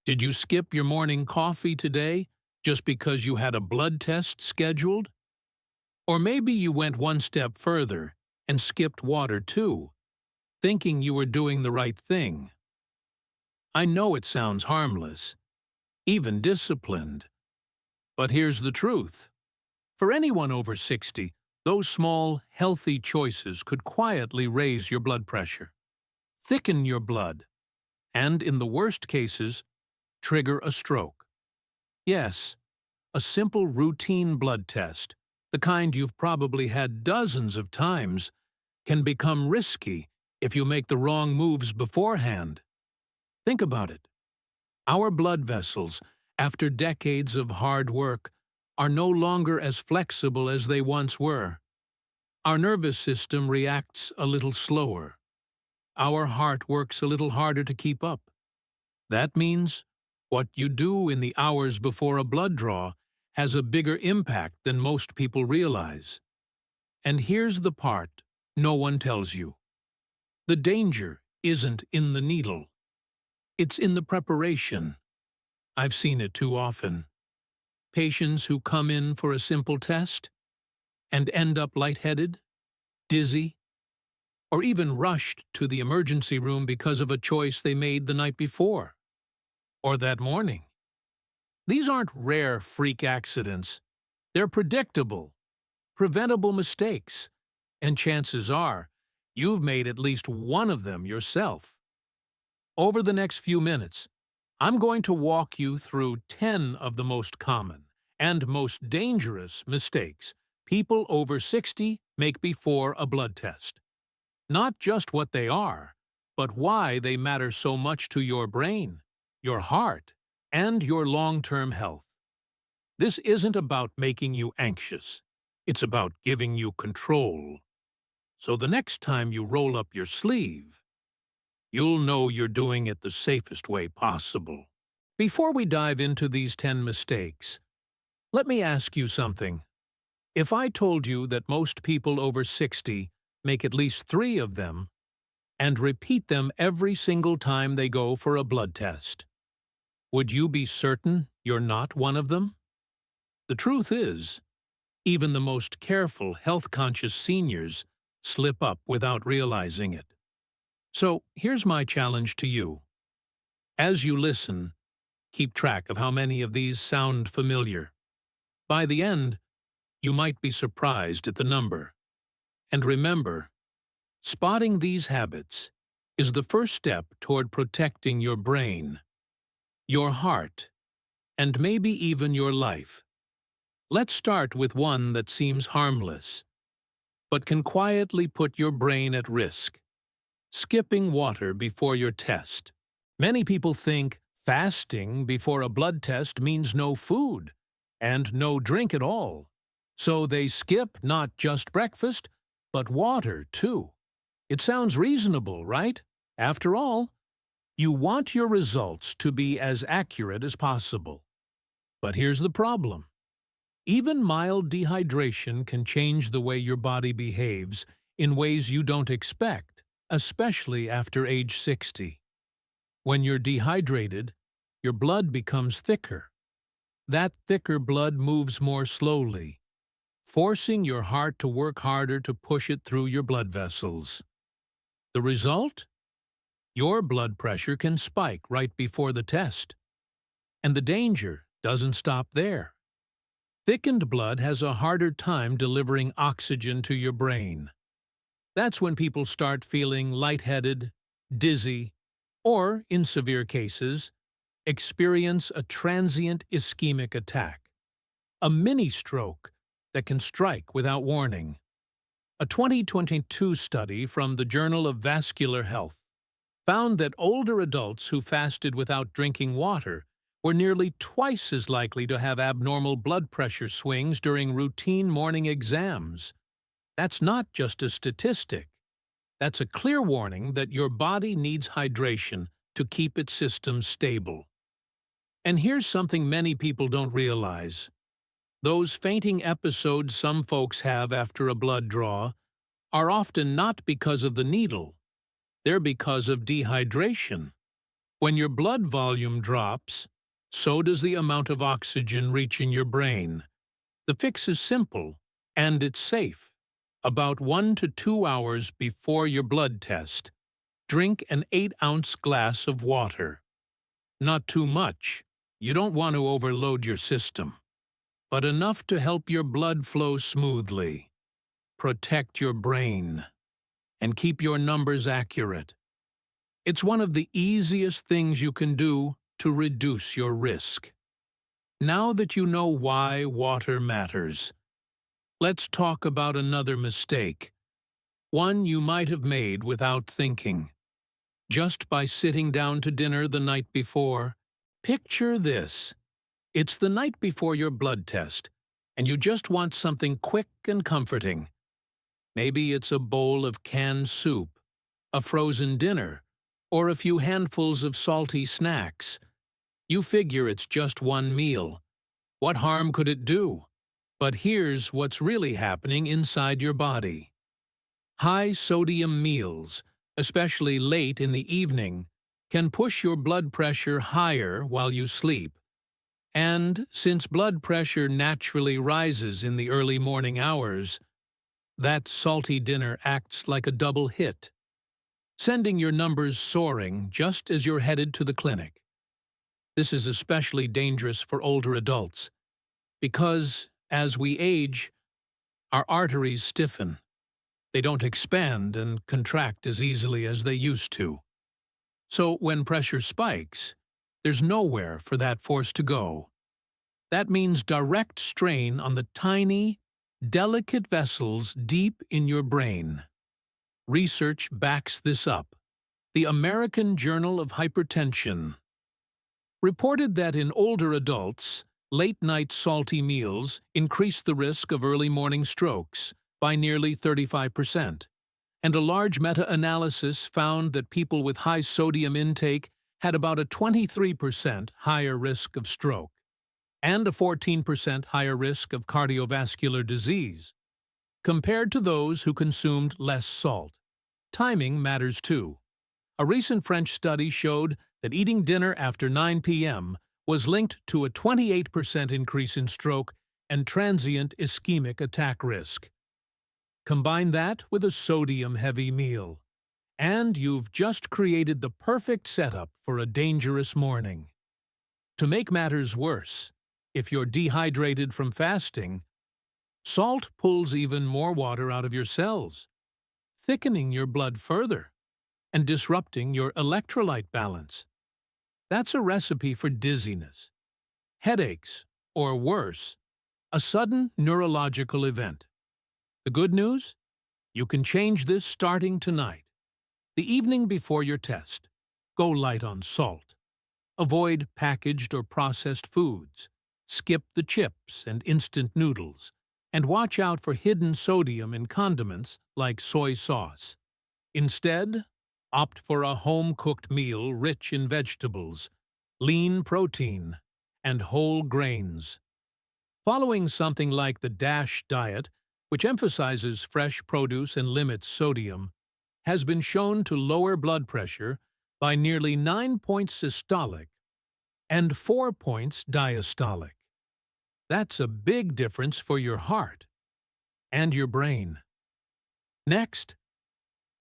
Did you skip your morning coffee today just because you had a blood test scheduled? Or maybe you went one step further and skipped water too, thinking you were doing the right thing. I know it sounds harmless, even disciplined, but here's the truth. For anyone over 60, those small, healthy choices could quietly raise your blood pressure, thicken your blood, and in the worst cases, trigger a stroke. Yes, a simple routine blood test, the kind you've probably had dozens of times, can become risky if you make the wrong moves beforehand. Think about it. Our blood vessels, after decades of hard work, are no longer as flexible as they once were. Our nervous system reacts a little slower. Our heart works a little harder to keep up. That means what you do in the hours before a blood draw has a bigger impact than most people realize. And here's the part no one tells you. The danger isn't in the needle. It's in the preparation. I've seen it too often. Patients who come in for a simple test and end up lightheaded, dizzy, or even rushed to the emergency room because of a choice they made the night before or that morning. These aren't rare freak accidents. They're predictable, preventable mistakes, and chances are you've made at least one of them yourself. Over the next few minutes, I'm going to walk you through 10 of the most common and most dangerous mistakes people over 60 make before a blood test. Not just what they are, but why they matter so much to your brain, your heart, and your long-term health. This isn't about making you anxious. It's about giving you control. So the next time you roll up your sleeve, you'll know you're doing it the safest way possible. Before we dive into these 10 mistakes, let me ask you something. If I told you that most people over 60 make at least 3 of them and repeat them every single time they go for a blood test, would you be certain you're not one of them? The truth is, even the most careful, health-conscious seniors slip up without realizing it. So here's my challenge to you. As you listen, keep track of how many of these sound familiar. By the end, you might be surprised at the number. And remember, spotting these habits is the first step toward protecting your brain, your heart, and maybe even your life. Let's start with one that seems harmless, but can quietly put your brain at risk. Skipping water before your test. Many people think fasting before a blood test means no food and no drink at all. So they skip not just breakfast, but water too. It sounds reasonable, right? After all, you want your results to be as accurate as possible. But here's the problem. Even mild dehydration can change the way your body behaves in ways you don't expect, especially after age 60. When you're dehydrated, your blood becomes thicker. That thicker blood moves more slowly, forcing your heart to work harder to push it through your blood vessels. The result? Your blood pressure can spike right before the test. And the danger doesn't stop there. Thickened blood has a harder time delivering oxygen to your brain. That's when people start feeling lightheaded, dizzy, or, in severe cases, experience a transient ischemic attack, a mini-stroke that can strike without warning. A 2022 study from the Journal of Vascular Health found that older adults who fasted without drinking water were nearly twice as likely to have abnormal blood pressure swings during routine morning exams. That's not just a statistic. That's a clear warning that your body needs hydration to keep its systems stable. And here's something many people don't realize. Those fainting episodes some folks have after a blood draw are often not because of the needle. They're because of dehydration. When your blood volume drops, so does the amount of oxygen reaching your brain. The fix is simple, and it's safe. About 1 to 2 hours before your blood test, drink an 8-ounce glass of water. Not too much. You don't want to overload your system, but enough to help your blood flow smoothly, protect your brain, and keep your numbers accurate. It's one of the easiest things you can do to reduce your risk. Now that you know why water matters, let's talk about another mistake, one you might have made without thinking. Just by sitting down to dinner the night before, picture this. It's the night before your blood test, and you just want something quick and comforting. Maybe it's a bowl of canned soup, a frozen dinner, or a few handfuls of salty snacks. You figure it's just one meal. What harm could it do? But here's what's really happening inside your body. High-sodium meals, especially late in the evening, can push your blood pressure higher while you sleep. And since blood pressure naturally rises in the early morning hours, that salty dinner acts like a double hit, sending your numbers soaring just as you're headed to the clinic. This is especially dangerous for older adults, because as we age, our arteries stiffen. They don't expand and contract as easily as they used to. So when pressure spikes, there's nowhere for that force to go. That means direct strain on the tiny, delicate vessels deep in your brain. Research backs this up. The American Journal of Hypertension reported that in older adults, late-night salty meals increase the risk of early morning strokes by nearly 35%, and a large meta-analysis found that people with high sodium intake had about a 23% higher risk of stroke and a 14% higher risk of cardiovascular disease compared to those who consumed less salt. Timing matters too. A recent French study showed that eating dinner after 9 p.m. was linked to a 28% increase in stroke and transient ischemic attack risk. Combine that with a sodium-heavy meal, and you've just created the perfect setup for a dangerous morning. To make matters worse, if you're dehydrated from fasting, salt pulls even more water out of your cells, thickening your blood further and disrupting your electrolyte balance. That's a recipe for dizziness, headaches, or worse, a sudden neurological event. The good news? You can change this starting tonight. The evening before your test, go light on salt. Avoid packaged or processed foods. Skip the chips and instant noodles. And watch out for hidden sodium in condiments like soy sauce. Instead, opt for a home-cooked meal rich in vegetables, lean protein, and whole grains. Following something like the DASH diet, which emphasizes fresh produce and limits sodium, has been shown to lower blood pressure by nearly 9 points systolic and 4 points diastolic. That's a big difference for your heart and your brain. Next,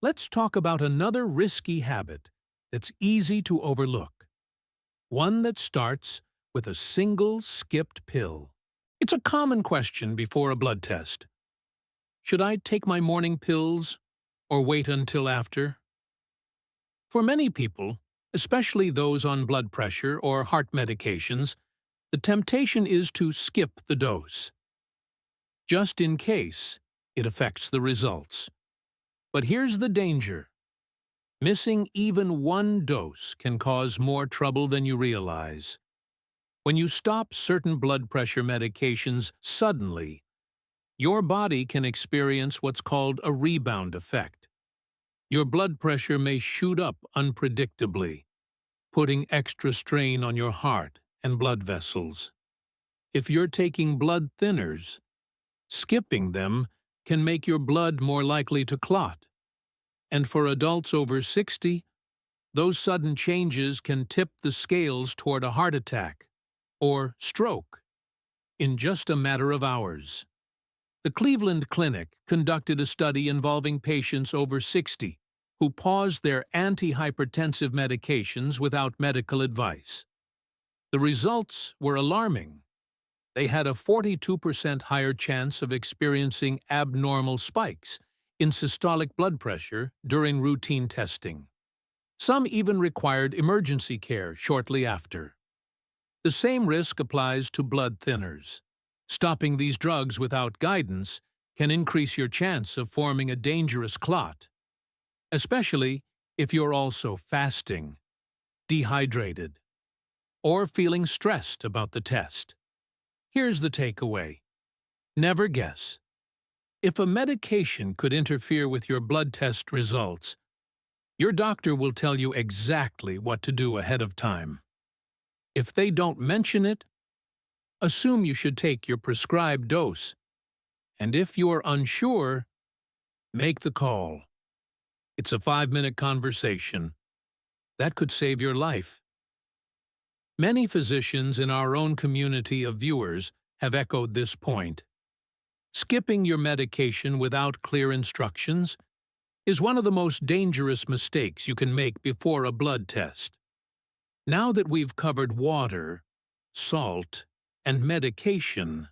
let's talk about another risky habit that's easy to overlook. One that starts with a single skipped pill. It's a common question before a blood test. Should I take my morning pills or wait until after? For many people, especially those on blood pressure or heart medications, the temptation is to skip the dose, just in case it affects the results. But here's the danger. Missing even one dose can cause more trouble than you realize. When you stop certain blood pressure medications suddenly, your body can experience what's called a rebound effect. Your blood pressure may shoot up unpredictably, putting extra strain on your heart and blood vessels. If you're taking blood thinners, skipping them can make your blood more likely to clot. And for adults over 60, Those sudden changes can tip the scales toward a heart attack or stroke in just a matter of hours. The Cleveland Clinic conducted a study involving patients over 60 who paused their antihypertensive medications without medical advice. The results were alarming. They had a 42% higher chance of experiencing abnormal spikes in systolic blood pressure during routine testing. Some even required emergency care shortly after. The same risk applies to blood thinners. Stopping these drugs without guidance can increase your chance of forming a dangerous clot, especially if you're also fasting, dehydrated, or feeling stressed about the test. Here's the takeaway. Never guess. If a medication could interfere with your blood test results, your doctor will tell you exactly what to do ahead of time. If they don't mention it, assume you should take your prescribed dose. And if you're unsure, make the call. It's a 5-minute conversation. That could save your life. Many physicians in our own community of viewers have echoed this point. Skipping your medication without clear instructions is one of the most dangerous mistakes you can make before a blood test. Now that we've covered water, salt, and medication,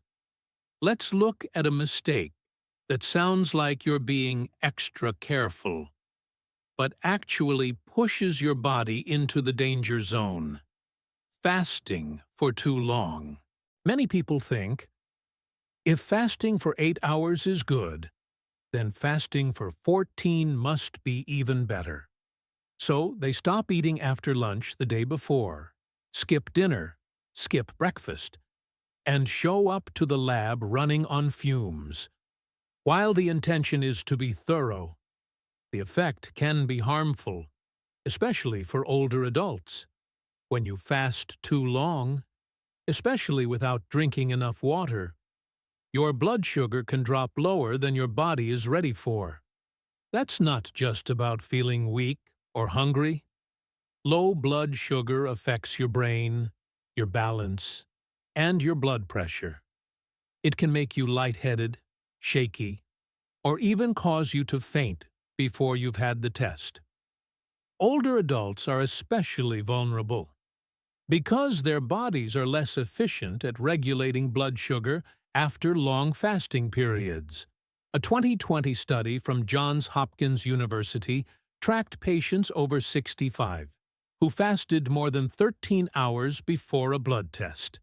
let's look at a mistake that sounds like you're being extra careful, but actually pushes your body into the danger zone. Fasting for too long. Many people think, if fasting for 8 hours is good, then fasting for 14 must be even better. So they stop eating after lunch the day before, skip dinner, skip breakfast, and show up to the lab running on fumes. While the intention is to be thorough, the effect can be harmful, especially for older adults. When you fast too long, especially without drinking enough water, your blood sugar can drop lower than your body is ready for. That's not just about feeling weak or hungry. Low blood sugar affects your brain, your balance, and your blood pressure. It can make you lightheaded, shaky, or even cause you to faint before you've had the test. Older adults are especially vulnerable because their bodies are less efficient at regulating blood sugar after long fasting periods. A 2020 study from Johns Hopkins University tracked patients over 65 who fasted more than 13 hours before a blood test.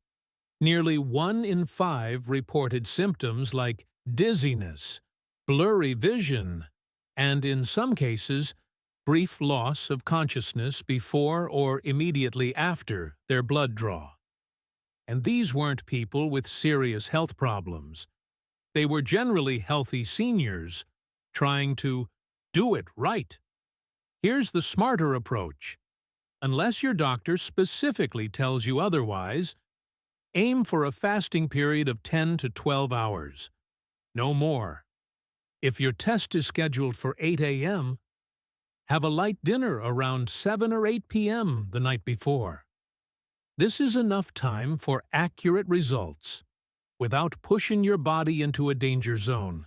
Nearly 1 in 5 reported symptoms like dizziness, blurry vision, and in some cases, brief loss of consciousness before or immediately after their blood draw. And these weren't people with serious health problems. They were generally healthy seniors trying to do it right. Here's the smarter approach. Unless your doctor specifically tells you otherwise, aim for a fasting period of 10 to 12 hours. No more. If your test is scheduled for 8 a.m., have a light dinner around 7 or 8 p.m. the night before. This is enough time for accurate results without pushing your body into a danger zone.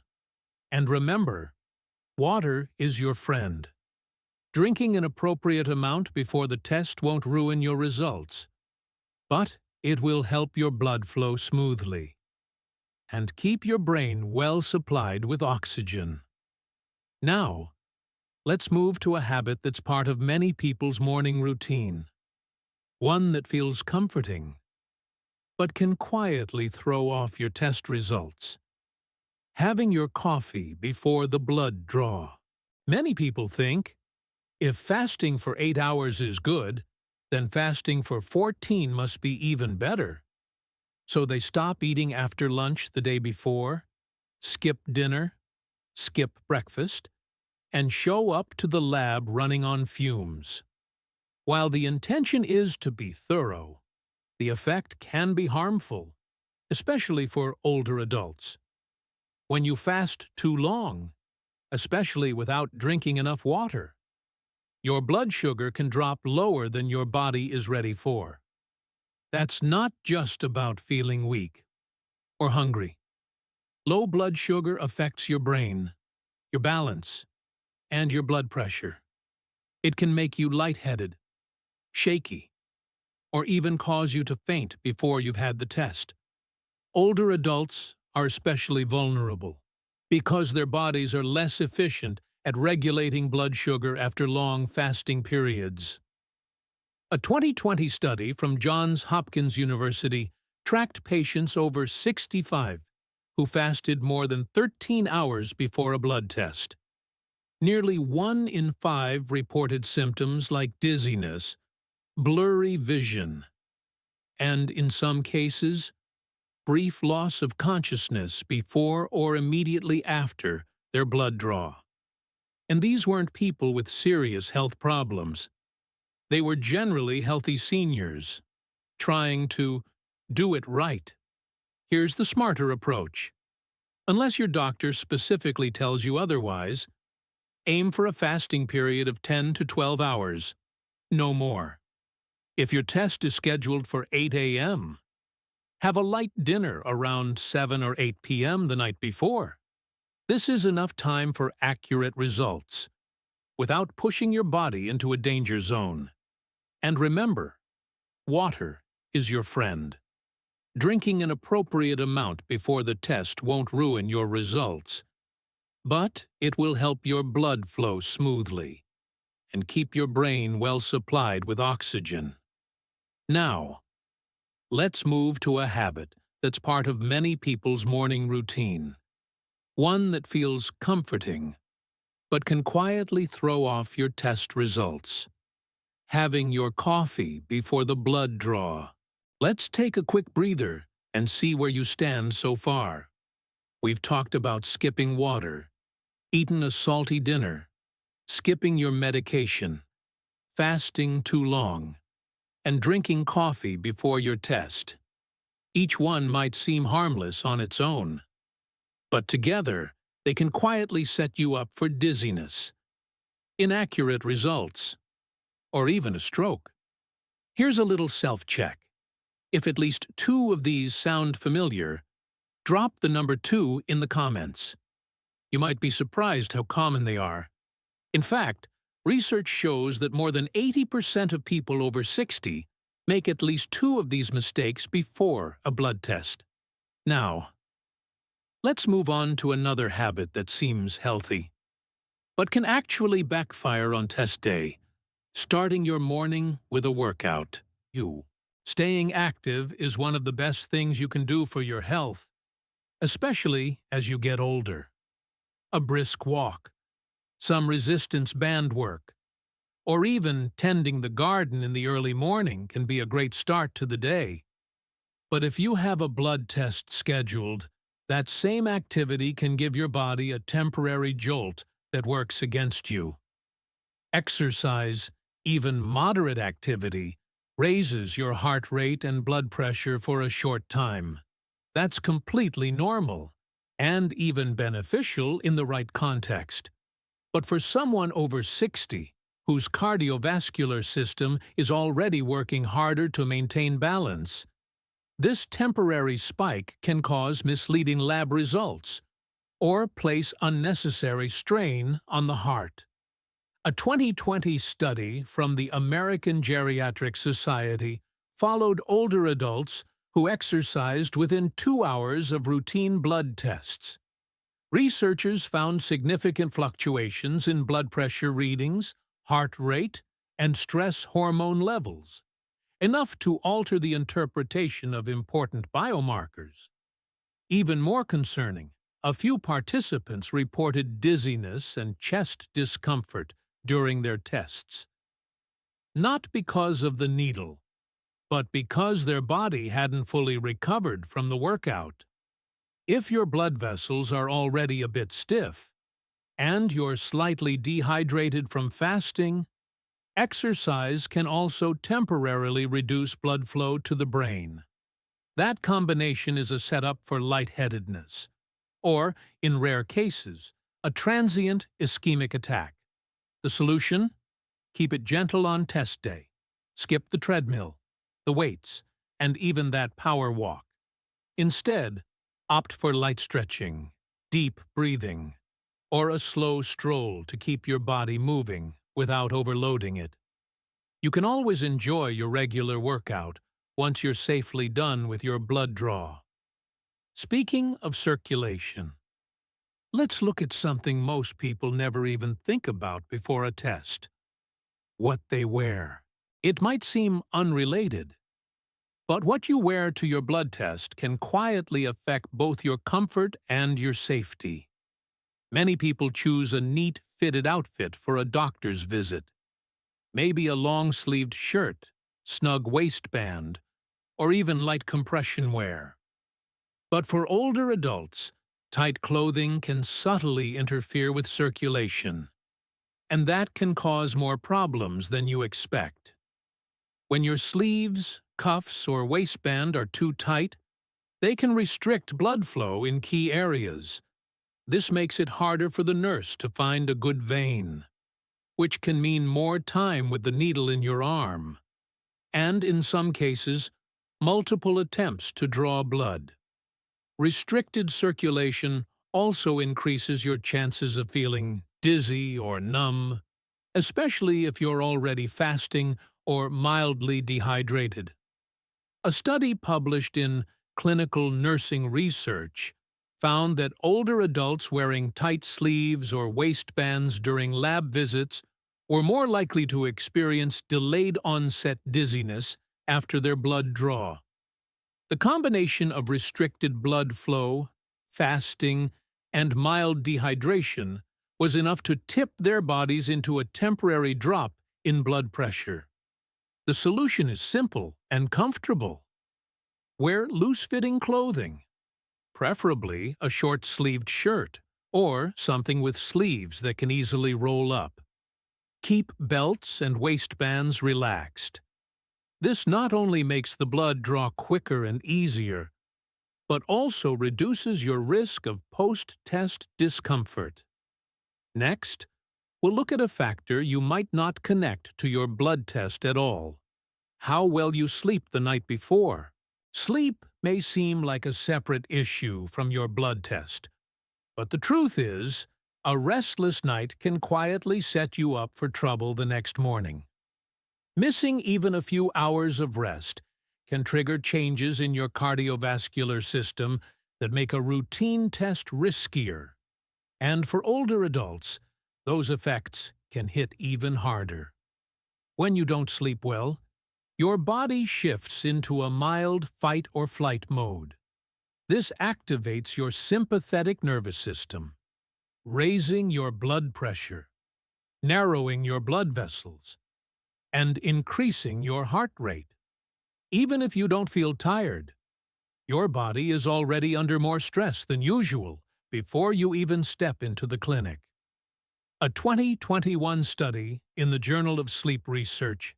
And remember, water is your friend. Drinking an appropriate amount before the test won't ruin your results, but it will help your blood flow smoothly and keep your brain well supplied with oxygen. Now, let's move to a habit that's part of many people's morning routine, one that feels comforting, but can quietly throw off your test results. Having your coffee before the blood draw. Many people think, if fasting for 8 hours is good, then fasting for 14 must be even better. So they stop eating after lunch the day before, skip dinner, skip breakfast, and show up to the lab running on fumes. While the intention is to be thorough, the effect can be harmful, especially for older adults. When you fast too long, especially without drinking enough water, your blood sugar can drop lower than your body is ready for. That's not just about feeling weak or hungry. Low blood sugar affects your brain, your balance, and your blood pressure. It can make you lightheaded, shaky, or even cause you to faint before you've had the test. Older adults are especially vulnerable because their bodies are less efficient at regulating blood sugar after long fasting periods. A 2020 study from Johns Hopkins University tracked patients over 65 who fasted more than 13 hours before a blood test. Nearly 1 in 5 reported symptoms like dizziness, blurry vision, and, in some cases, brief loss of consciousness before or immediately after their blood draw. And these weren't people with serious health problems. They were generally healthy seniors, trying to do it right. Here's the smarter approach. Unless your doctor specifically tells you otherwise, aim for a fasting period of 10 to 12 hours, no more. If your test is scheduled for 8 a.m., have a light dinner around 7 or 8 p.m. the night before. This is enough time for accurate results, without pushing your body into a danger zone. And remember, water is your friend. Drinking an appropriate amount before the test won't ruin your results, but it will help your blood flow smoothly and keep your brain well supplied with oxygen. Now, let's move to a habit that's part of many people's morning routine. One that feels comforting, but can quietly throw off your test results. Having your coffee before the blood draw. Let's take a quick breather and see where you stand so far. We've talked about skipping water, eaten a salty dinner, skipping your medication, fasting too long, and drinking coffee before your test. Each one might seem harmless on its own, but together they can quietly set you up for dizziness, inaccurate results, or even a stroke. Here's a little self-check. If at least 2 of these sound familiar, drop the number 2 in the comments. You might be surprised how common they are. In fact, research shows that more than 80% of people over 60 make at least 2 of these mistakes before a blood test. Now, let's move on to another habit that seems healthy, but can actually backfire on test day. Starting your morning with a workout. Staying active is one of the best things you can do for your health, especially as you get older. A brisk walk, some resistance band work, or even tending the garden in the early morning can be a great start to the day. But if you have a blood test scheduled, that same activity can give your body a temporary jolt that works against you. Exercise, even moderate activity, raises your heart rate and blood pressure for a short time. That's completely normal, and even beneficial in the right context. But for someone over 60, whose cardiovascular system is already working harder to maintain balance, this temporary spike can cause misleading lab results or place unnecessary strain on the heart. A 2020 study from the American Geriatric Society followed older adults who exercised within 2 hours of routine blood tests. Researchers found significant fluctuations in blood pressure readings, heart rate, and stress hormone levels, enough to alter the interpretation of important biomarkers. Even more concerning, a few participants reported dizziness and chest discomfort during their tests. Not because of the needle, but because their body hadn't fully recovered from the workout. If your blood vessels are already a bit stiff, and you're slightly dehydrated from fasting, exercise can also temporarily reduce blood flow to the brain. That combination is a setup for lightheadedness, or, in rare cases, a transient ischemic attack. The solution? Keep it gentle on test day. Skip the treadmill, the weights, and even that power walk. Instead, opt for light stretching, deep breathing, or a slow stroll to keep your body moving without overloading it. You can always enjoy your regular workout once you're safely done with your blood draw. Speaking of circulation, let's look at something most people never even think about before a test: what they wear. It might seem unrelated, but what you wear to your blood test can quietly affect both your comfort and your safety. Many people choose a neat, fitted outfit for a doctor's visit. Maybe a long-sleeved shirt, snug waistband, or even light compression wear. But for older adults, tight clothing can subtly interfere with circulation, and that can cause more problems than you expect. When your sleeves, cuffs, or waistband are too tight, they can restrict blood flow in key areas. This makes it harder for the nurse to find a good vein, which can mean more time with the needle in your arm, and in some cases, multiple attempts to draw blood. Restricted circulation also increases your chances of feeling dizzy or numb, especially if you're already fasting or mildly dehydrated. A study published in Clinical Nursing Research found that older adults wearing tight sleeves or waistbands during lab visits were more likely to experience delayed-onset dizziness after their blood draw. The combination of restricted blood flow, fasting, and mild dehydration was enough to tip their bodies into a temporary drop in blood pressure. The solution is simple and comfortable. Wear loose-fitting clothing, preferably a short-sleeved shirt or something with sleeves that can easily roll up. Keep belts and waistbands relaxed. This not only makes the blood draw quicker and easier, but also reduces your risk of post-test discomfort. Next, we'll look at a factor you might not connect to your blood test at all: how well you sleep the night before. Sleep may seem like a separate issue from your blood test, but the truth is, a restless night can quietly set you up for trouble the next morning. Missing even a few hours of rest can trigger changes in your cardiovascular system that make a routine test riskier. And for older adults, those effects can hit even harder. When you don't sleep well, your body shifts into a mild fight-or-flight mode. This activates your sympathetic nervous system, raising your blood pressure, narrowing your blood vessels, and increasing your heart rate. Even if you don't feel tired, your body is already under more stress than usual before you even step into the clinic. A 2021 study in the Journal of Sleep Research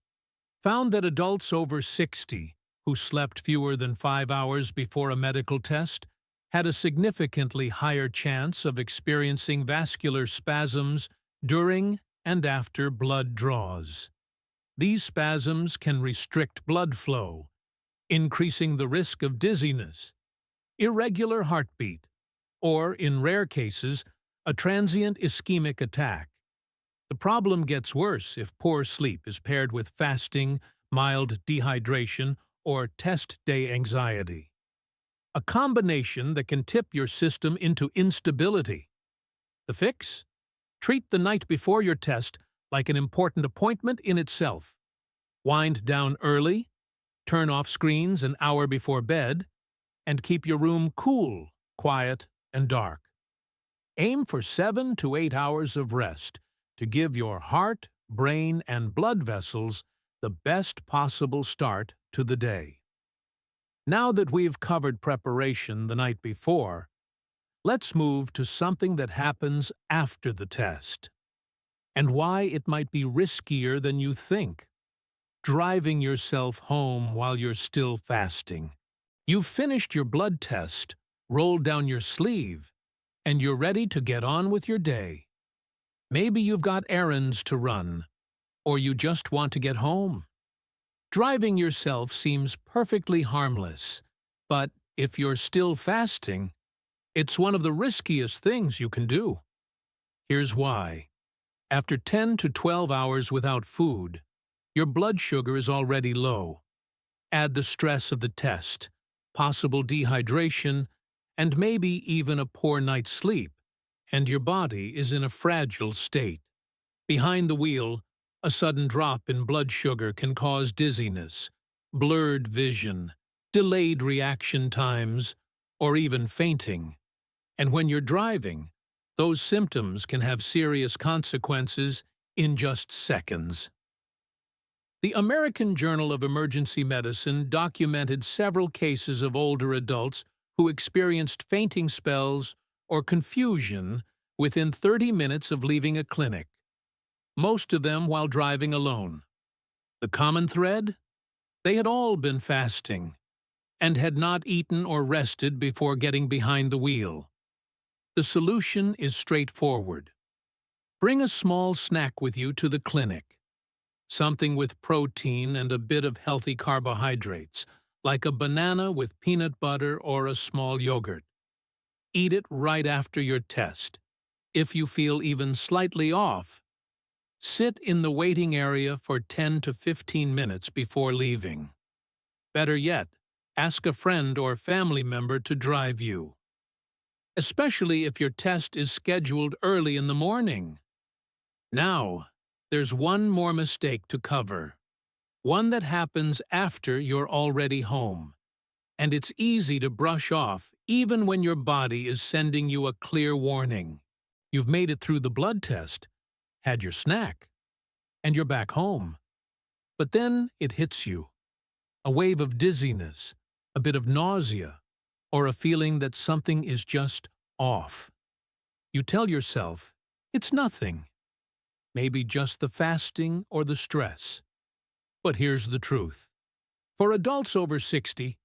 found that adults over 60 who slept fewer than 5 hours before a medical test had a significantly higher chance of experiencing vascular spasms during and after blood draws. These spasms can restrict blood flow, increasing the risk of dizziness, irregular heartbeat, or, in rare cases, a transient ischemic attack. The problem gets worse if poor sleep is paired with fasting, mild dehydration, or test day anxiety. A combination that can tip your system into instability. The fix? Treat the night before your test like an important appointment in itself. Wind down early, turn off screens an hour before bed, and keep your room cool, quiet, and dark. Aim for 7 to 8 hours of rest to give your heart, brain, and blood vessels the best possible start to the day. Now that we've covered preparation the night before, let's move to something that happens after the test, and why it might be riskier than you think: driving yourself home while you're still fasting. You've finished your blood test, rolled down your sleeve, and you're ready to get on with your day. Maybe you've got errands to run, or you just want to get home. Driving yourself seems perfectly harmless, but if you're still fasting, it's one of the riskiest things you can do. Here's why. After 10 to 12 hours without food, your blood sugar is already low. Add the stress of the test, possible dehydration, and maybe even a poor night's sleep, and your body is in a fragile state. Behind the wheel, a sudden drop in blood sugar can cause dizziness, blurred vision, delayed reaction times, or even fainting. And when you're driving, those symptoms can have serious consequences in just seconds. The American Journal of Emergency Medicine documented several cases of older adults who experienced fainting spells or confusion within 30 minutes of leaving a clinic, most of them while driving alone. The common thread? They had all been fasting and had not eaten or rested before getting behind the wheel. The solution is straightforward. Bring a small snack with you to the clinic. Something with protein and a bit of healthy carbohydrates, like a banana with peanut butter or a small yogurt. Eat it right after your test. If you feel even slightly off, sit in the waiting area for 10 to 15 minutes before leaving. Better yet, ask a friend or family member to drive you, especially if your test is scheduled early in the morning. Now, there's one more mistake to cover, one that happens after you're already home, and it's easy to brush off even when your body is sending you a clear warning. You've made it through the blood test, had your snack, and you're back home. But then it hits you. A wave of dizziness, a bit of nausea, or a feeling that something is just off. You tell yourself, it's nothing. Maybe just the fasting or the stress. But here's the truth. For adults over 60,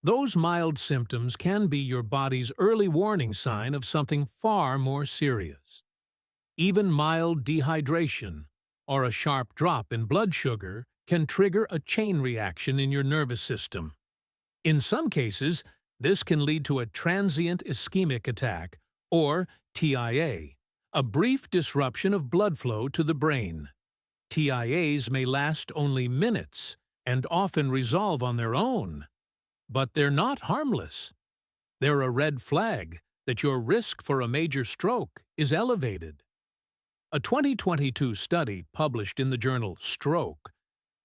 those mild symptoms can be your body's early warning sign of something far more serious. Even mild dehydration or a sharp drop in blood sugar can trigger a chain reaction in your nervous system. In some cases, this can lead to a transient ischemic attack, or TIA, a brief disruption of blood flow to the brain. TIAs may last only minutes and often resolve on their own, but they're not harmless. They're a red flag that your risk for a major stroke is elevated. A 2022 study published in the journal Stroke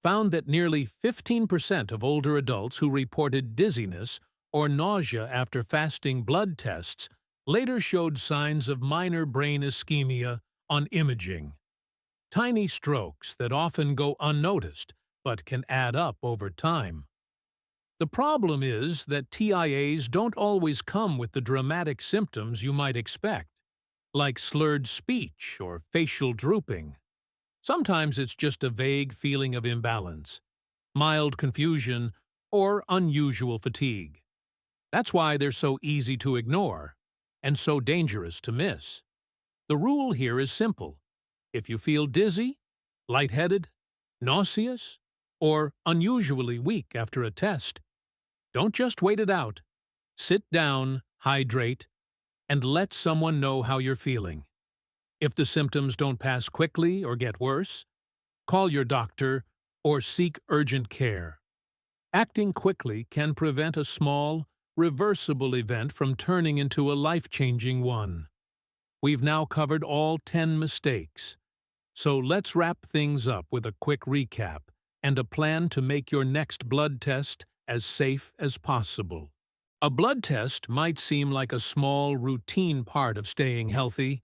found that nearly 15% of older adults who reported dizziness or nausea after fasting blood tests later showed signs of minor brain ischemia on imaging. Tiny strokes that often go unnoticed but can add up over time. The problem is that TIAs don't always come with the dramatic symptoms you might expect, like slurred speech or facial drooping. Sometimes it's just a vague feeling of imbalance, mild confusion, or unusual fatigue. That's why they're so easy to ignore and so dangerous to miss. The rule here is simple. If you feel dizzy, lightheaded, nauseous, or unusually weak after a test, don't just wait it out. Sit down, hydrate, and let someone know how you're feeling. If the symptoms don't pass quickly or get worse, call your doctor or seek urgent care. Acting quickly can prevent a small, reversible event from turning into a life-changing one. We've now covered all 10 mistakes, so let's wrap things up with a quick recap and a plan to make your next blood test as safe as possible. A blood test might seem like a small, routine part of staying healthy,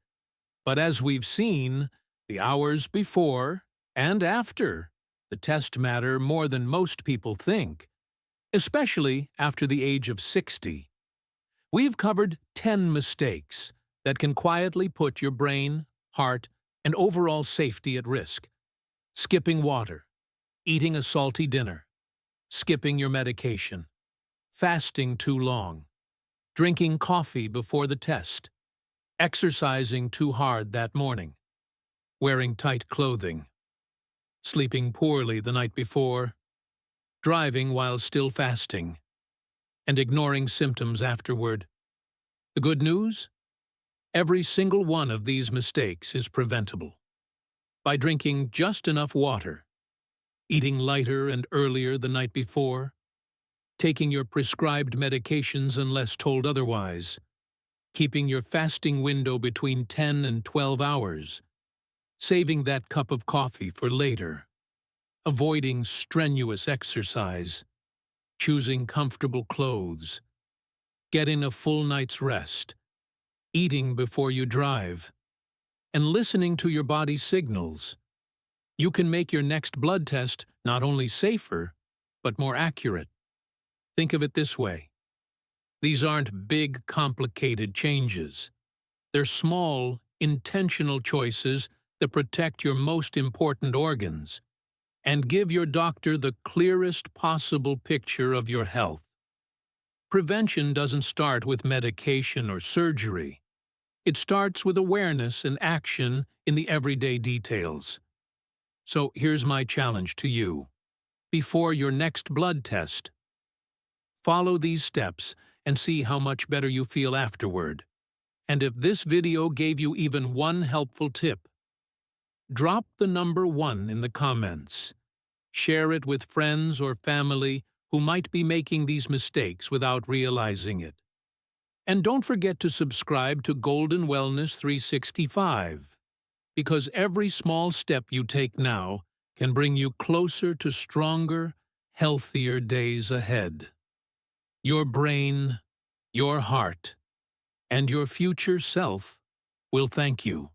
but as we've seen, the hours before and after the test matter more than most people think, especially after the age of 60. We've covered 10 mistakes that can quietly put your brain, heart, and overall safety at risk. Skipping water, eating a salty dinner, skipping your medication, fasting too long, drinking coffee before the test, exercising too hard that morning, wearing tight clothing. sleeping poorly the night before, driving while still fasting, and ignoring symptoms afterward. The good news? Every single one of these mistakes is preventable. By drinking just enough water, eating lighter and earlier the night before, taking your prescribed medications unless told otherwise, keeping your fasting window between 10 and 12 hours, saving that cup of coffee for later, avoiding strenuous exercise, choosing comfortable clothes, getting a full night's rest, eating before you drive, and listening to your body's signals, you can make your next blood test not only safer, but more accurate. Think of it this way. These aren't big, complicated changes. They're small, intentional choices that protect your most important organs and give your doctor the clearest possible picture of your health. Prevention doesn't start with medication or surgery. It starts with awareness and action in the everyday details. So here's my challenge to you. Before your next blood test, follow these steps and see how much better you feel afterward. And if this video gave you even one helpful tip, drop the number 1 in the comments. Share it with friends or family who might be making these mistakes without realizing it. And don't forget to subscribe to Golden Wellness 365, because every small step you take now can bring you closer to stronger, healthier days ahead. Your brain, your heart, and your future self will thank you.